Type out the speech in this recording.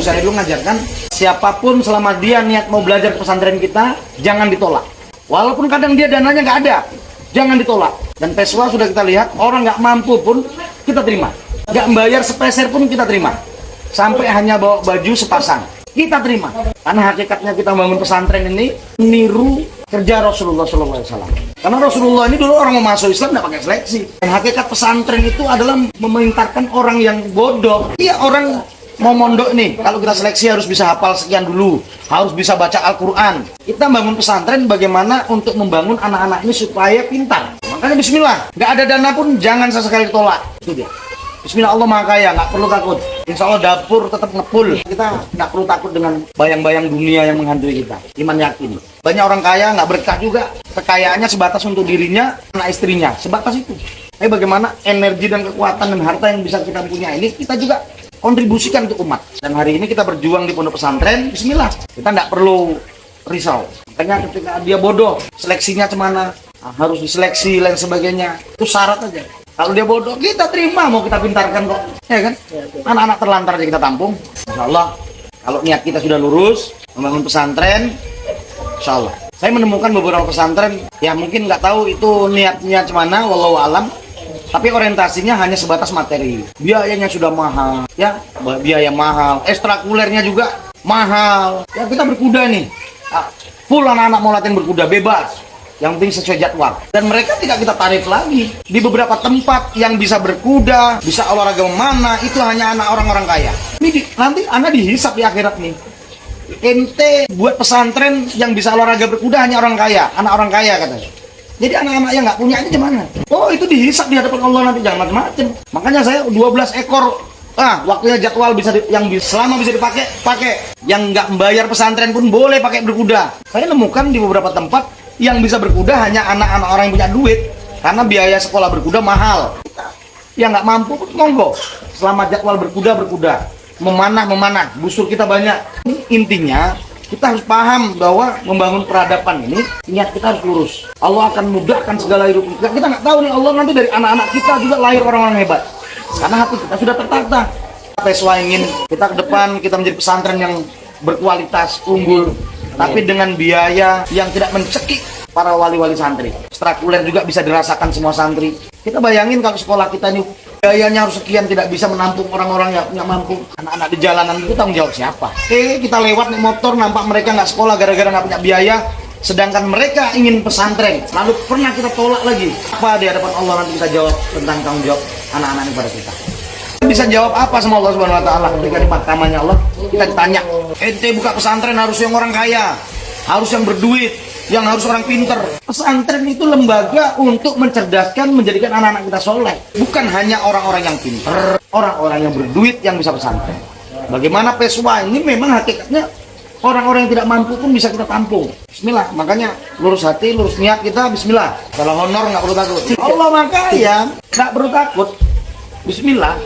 saya dulu ngajarkan, siapapun selama dia niat mau belajar ke pesantren kita, jangan ditolak. Walaupun kadang dia dananya nggak ada, jangan ditolak. Dan peswa sudah kita lihat, orang nggak mampu pun kita terima. Nggak membayar sepeser pun kita terima. Sampai hanya bawa baju sepasang, kita terima. Karena hakikatnya kita bangun pesantren ini niru kerja Rasulullah SAW. Karena Rasulullah ini dulu orang mau masuk Islam nggak pakai seleksi. Dan hakikat pesantren itu adalah memintarkan orang yang bodoh. Iya, orang mau mondok nih, kalau kita seleksi harus bisa hafal sekian dulu, harus bisa baca Al-Quran. Kita bangun pesantren bagaimana untuk membangun anak-anak ini supaya pintar. Makanya bismillah, nggak ada dana pun jangan sesekali tolak. Itu dia. Bismillah, Allah Maha Kaya, nggak perlu takut. Insya Allah dapur tetap ngepul. Kita nggak perlu takut dengan bayang-bayang dunia yang menghantui kita. Iman yakin. Banyak orang kaya nggak berkah juga. Kekayaannya sebatas untuk dirinya, anak istrinya. Sebatas itu. Tapi bagaimana energi dan kekuatan dan harta yang bisa kita punya ini, kita juga kontribusikan untuk umat. Dan hari ini kita berjuang di pondok pesantren, bismillah. Kita nggak perlu risau. Makanya ketika dia bodoh, seleksinya kemana, harus diseleksi, lain sebagainya. Itu syarat aja. Kalau dia bodoh, kita terima, mau kita pintarkan kok. Ya kan? Anak-anak terlantar aja kita tampung. Insya Allah, kalau niat kita sudah lurus, membangun pesantren, insya Allah. Saya menemukan beberapa pesantren, ya mungkin nggak tahu itu niatnya kemana, wallahu alam. Tapi orientasinya hanya sebatas materi. Biayanya sudah mahal, ya, biaya mahal. Ekstrakurikulernya juga mahal. Ya, kita berkuda nih. Full anak-anak mau latihan berkuda, bebas. Yang penting sesuai jadwal. Dan mereka tidak kita tarik lagi. Di beberapa tempat yang bisa berkuda, bisa olahraga mana, itu hanya anak orang-orang kaya. Ini nanti Anda dihisap di akhirat nih. Ente buat pesantren yang bisa olahraga berkuda hanya orang kaya, anak orang kaya katanya. Jadi anak-anak yang nggak punya ini gimana? Oh, itu dihisap di hadapan Allah nanti, jangan macam-macam. Makanya saya 12 ekor, waktunya jadwal bisa selama bisa dipakai, pakai. Yang nggak membayar pesantren pun boleh pakai berkuda. Saya nemukan di beberapa tempat yang bisa berkuda hanya anak-anak orang yang punya duit, karena biaya sekolah berkuda mahal. Yang nggak mampu pun monggo. Selama jadwal berkuda, memanah, busur kita banyak. Intinya kita harus paham bahwa membangun peradaban ini, niat kita harus lurus. Allah akan mudahkan segala hidup kita. Kita nggak tahu nih, Allah nanti dari anak-anak kita juga lahir orang-orang hebat. Karena hati kita sudah tertata. Peswa ingin kita ke depan, kita menjadi pesantren yang berkualitas, unggul. Tapi dengan biaya yang tidak mencekik para wali-wali santri. Ekstrakurikuler juga bisa dirasakan semua santri. Kita bayangin kalau sekolah kita ini biayanya harus sekian, tidak bisa menampung orang-orang yang nggak mampu. Anak-anak di jalanan itu tanggung jawab siapa? Kita lewat naik motor, nampak mereka nggak sekolah gara-gara nggak punya biaya. Sedangkan mereka ingin pesantren. Lalu pernah kita tolak lagi. Apa di hadapan Allah nanti kita jawab tentang tanggung jawab anak-anak ini pada kita. Bisa jawab apa sama Allah Subhanahu Wa Taala ketika di mahkamahnya Allah kita ditanya, ente buka pesantren harus yang orang kaya, harus yang berduit, yang harus orang pinter. Pesantren itu lembaga untuk mencerdaskan, menjadikan anak-anak kita soleh. Bukan hanya orang-orang yang pinter, orang-orang yang berduit yang bisa pesantren. Bagaimana peswa ini memang hakikatnya orang-orang yang tidak mampu pun bisa kita tampung. Bismillah, makanya lurus hati, lurus niat kita, bismillah. Kalau honor nggak perlu takut. Allah makanya nggak perlu takut. Bismillah.